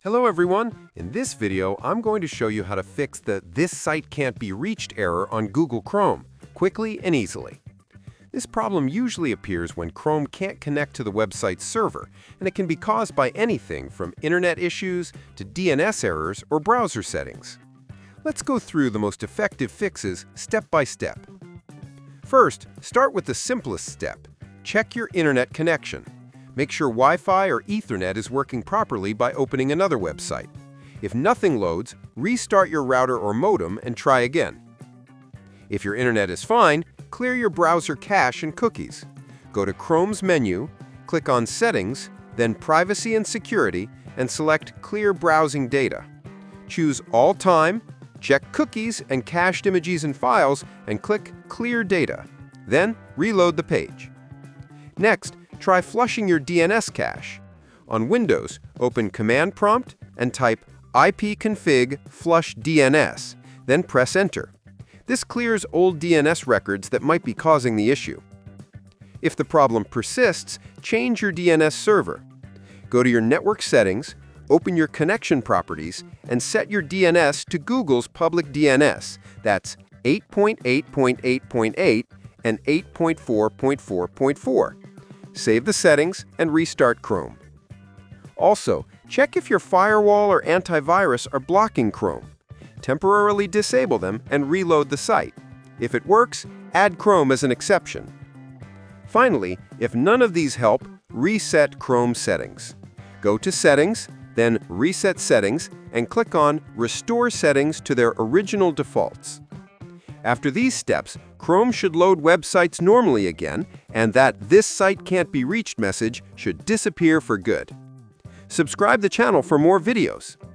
Hello everyone! In this video, I'm going to show you how to fix the "This site can't be reached" error on Google Chrome, quickly and easily. This problem usually appears when Chrome can't connect to the website's server, and it can be caused by anything from internet issues to DNS errors or browser settings. Let's go through the most effective fixes step by step. First, start with the simplest step. Check your internet connection. Make sure Wi-Fi or Ethernet is working properly by opening another website. If nothing loads, restart your router or modem and try again. If your internet is fine, clear your browser cache and cookies. Go to Chrome's menu, click on Settings, then Privacy and Security, and select Clear Browsing Data. Choose All Time, check Cookies and Cached Images and Files, and click Clear Data. Then, reload the page. Next, try flushing your DNS cache. On Windows, open Command Prompt and type ipconfig flush DNS, then press Enter. This clears old DNS records that might be causing the issue. If the problem persists, change your DNS server. Go to your network settings, open your connection properties, and set your DNS to Google's public DNS. That's 8.8.8.8 and 8.4.4.4. Save the settings and restart Chrome. Also, check if your firewall or antivirus are blocking Chrome. Temporarily disable them and reload the site. If it works, add Chrome as an exception. Finally, if none of these help, reset Chrome settings. Go to Settings, then Reset Settings, and click on Restore Settings to their original defaults. After these steps, Chrome should load websites normally again, and that "This site can't be reached" message should disappear for good. Subscribe the channel for more videos.